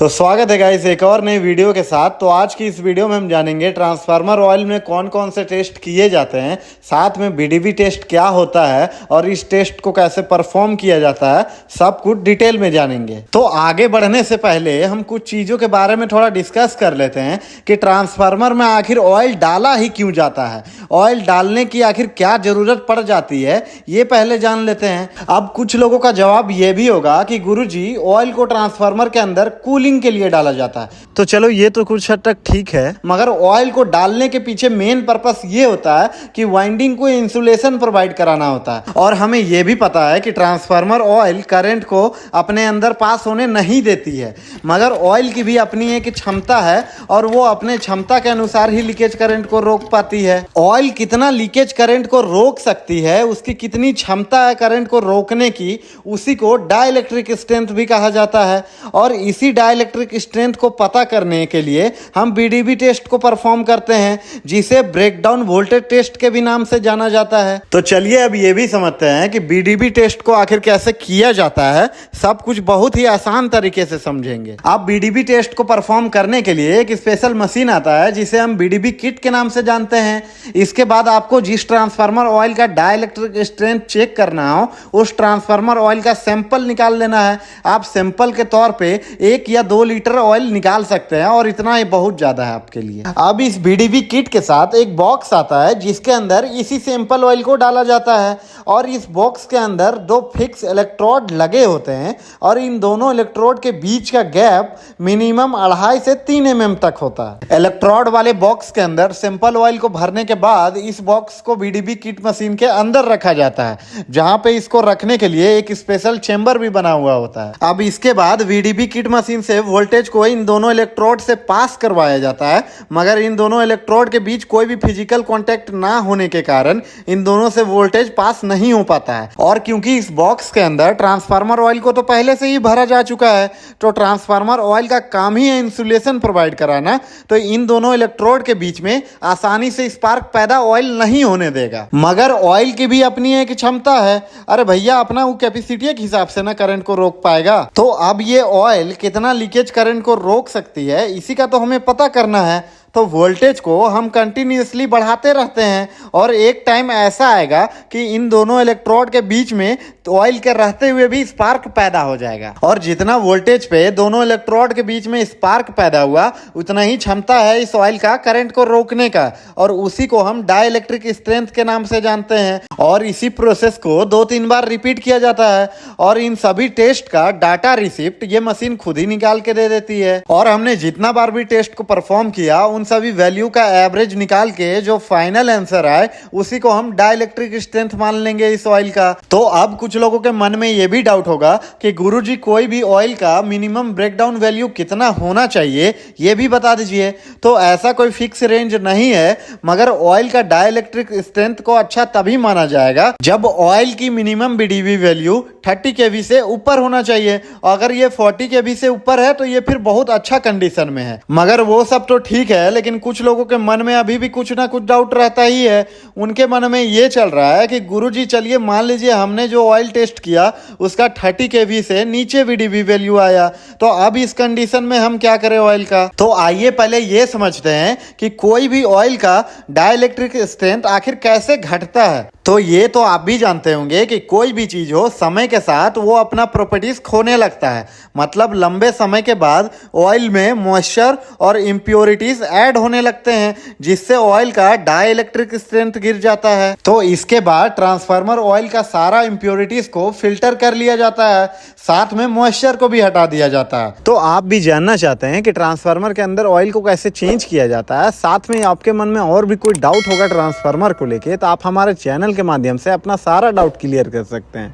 तो स्वागत है गाइस एक और नई वीडियो के साथ। तो आज की इस वीडियो में हम जानेंगे ट्रांसफार्मर ऑयल में कौन कौन से टेस्ट किए जाते हैं, साथ में बीडीबी टेस्ट क्या होता है और इस टेस्ट को कैसे परफॉर्म किया जाता है, सब कुछ डिटेल में जानेंगे। तो आगे बढ़ने से पहले हम कुछ चीज़ों के बारे में थोड़ा डिस्कस कर लेते हैं कि ट्रांसफार्मर में आखिर ऑयल डाला ही क्यों जाता है, ऑयल डालने की आखिर क्या ज़रूरत पड़ जाती है, ये पहले जान लेते हैं। अब कुछ लोगों का जवाब ये भी होगा कि गुरुजी ऑयल को ट्रांसफार्मर के अंदर कूलिंग के लिए डाला जाता है। तो चलो ये तो कुछ हद तक ठीक है, मगर ऑयल को डालने के पीछे मेन पर्पस ये होता है कि वाइंडिंग को इंसुलेशन प्रोवाइड कराना होता है। और हमें ये भी पता है कि ट्रांसफार्मर ऑयल करंट को अपने अंदर पास होने नहीं देती है, मगर ऑयल की भी अपनी एक क्षमता है और वो अपने क्षमता के अनुसार ही लीकेज करंट को रोक पाती है। ऑयल कितना लीकेज करंट को रोक सकती है, उसकी कितनी क्षमता है करंट को रोकने की, उसी को डाइलेक्ट्रिक स्ट्रेंथ भी कहा जाता है। और इसी डाइलेक्ट्रिक स्ट्रेंथ को पता करने के लिए हम बीडीबी टेस्ट को परफॉर्म करते हैं, जिसे ब्रेकडाउन वोल्टेज टेस्ट के भी नाम से जाना जाता है। तो चलिए अब ये भी समझते हैं कि बीडीबी टेस्ट को आखिर कैसे किया जाता है। सब कुछ बहुत ही आसान तरीके से समझेंगे। आप बीडीबी टेस्ट को परफॉर्म करने के लिए एक स्पेशल मशीन आता है जिसे हम बीडीबी किट के नाम से जानते हैं। इसके बाद आपको जिस ट्रांसफार्मर ऑयल का डाइलेक्ट्रिक स्ट्रेंथ चेक करना हो, उस ट्रांसफार्मर ऑयल का सैंपल निकाल लेना है। आप सैंपल के तौर पे 1 या 2 लीटर ऑयल निकाल सकते हैं और इतना ही बहुत ज्यादा है आपके लिए। अब इस बीडीबी किट के साथ एक बॉक्स आता है जिसके अंदर इसी सैंपल ऑयल को डाला जाता है और इस बॉक्स के अंदर 2 फिक्स इलेक्ट्रोड लगे होते हैं और इन दोनों इलेक्ट्रोड के बीच का गैप मिनिमम 2.5 से 3 mm तक होता है। इलेक्ट्रोड वाले बॉक्स के अंदर सैंपल ऑयल को भरने के बाद इस बॉक्स को बीडीबी किट मशीन के अंदर रखा जाता है, जहां पे इसको रखने के लिए एक स्पेशल चेंबर भी बना हुआ होता है। अब इसके बाद बीडीबी किट मशीन से वोल्टेज को इन दोनों इलेक्ट्रोड से पास करवाया जाता है, मगर इन दोनों इलेक्ट्रोड के बीच कोई भी फिजिकल कांटेक्ट ना होने के कारण इन दोनों से वोल्टेज पास नहीं हो पाता है। और क्योंकि इस बॉक्स के अंदर ट्रांसफार्मर ऑयल को तो पहले से ही भरा जा चुका है, तो ट्रांसफार्मर ऑयल का काम ही है इंसुलेशन प्रोवाइड कराना, तो इन दोनों इलेक्ट्रोड के बीच में आसानी से स्पार्क पैदा ऑयल नहीं होने देगा। मगर ऑयल की भी अपनी एक क्षमता है। अरे भैया, अपना वो कैपेसिटी के हिसाब से ना करंट को रोक पाएगा। तो अब ये ऑयल कितना लीकेज करंट को रोक सकती है, इसी का तो हमें पता करना है। तो वोल्टेज को हम कंटिन्यूसली बढ़ाते रहते हैं और एक टाइम ऐसा आएगा कि इन दोनों इलेक्ट्रोड के बीच में ऑयल के रहते हुए भी स्पार्क पैदा हो जाएगा। और जितना वोल्टेज पे दोनों इलेक्ट्रोड के बीच में स्पार्क पैदा हुआ, उतना ही क्षमता है इस ऑयल का करंट को रोकने का, और उसी को हम डाइलेक्ट्रिक स्ट्रेंथ के नाम से जानते हैं। और इसी प्रोसेस को 2-3 बार रिपीट किया जाता है और इन सभी टेस्ट का डाटा रिसिप्ट ये मशीन खुद ही निकाल के दे देती है। और हमने जितना बार भी टेस्ट को परफॉर्म किया, उन सभी वैल्यू का एवरेज निकाल के जो फाइनल आंसर आए, उसी को हम डाइलेक्ट्रिक स्ट्रेंथ मान लेंगे इस ऑयल का। तो अब कुछ लोगों के मन में ये भी डाउट होगा कि गुरुजी कोई भी ऑयल का मिनिमम ब्रेकडाउन वैल्यू कितना होना चाहिए, ये भी बता दीजिए। तो ऐसा कोई फिक्स रेंज नहीं है, मगर ऑयल का डाइलेक्ट्रिक स्ट्रेंथ को अच्छा तभी माना जाएगा जब ऑयल की मिनिमम बीडीबी वैल्यू 30 kV से ऊपर होना चाहिए। अगर ये 40 kV से ऊपर है तो ये फिर बहुत अच्छा कंडीशन में है। मगर वो सब तो ठीक है, लेकिन कुछ लोगों के मन में अभी भी कुछ ना कुछ डाउट रहता ही है। उनके मन में ये चल रहा है कि गुरुजी चलिए मान लीजिए हमने जो ऑयल टेस्ट किया उसका 30 kV से नीचे बीडीबी वैल्यू आया, तो अब इस कंडीशन में हम क्या करें ऑयल का। तो आइए पहले ये समझते हैं कि कोई भी ऑयल का डाइलेक्ट्रिक स्ट्रेंथ आखिर कैसे घटता है। तो ये तो आप भी जानते होंगे कि कोई भी चीज हो, समय के साथ वो अपना प्रॉपर्टीज खोने लगता है। मतलब लंबे समय के बाद ऑयल में मॉइस्चर और इम्प्योरिटीज ऐड होने लगते हैं, जिससे ऑयल का डाइलेक्ट्रिक स्ट्रेंथ गिर जाता है। तो इसके बाद ट्रांसफार्मर ऑयल का सारा इम्प्योरिटीज को फिल्टर कर लिया जाता है, साथ में मॉइस्चर को भी हटा दिया जाता है। तो आप भी जानना चाहते हैं कि ट्रांसफार्मर के अंदर ऑयल को कैसे चेंज किया जाता है, साथ में आपके मन में और भी कोई डाउट होगा ट्रांसफार्मर को लेके, तो आप हमारे चैनल के माध्यम से अपना सारा डाउट क्लियर कर सकते हैं।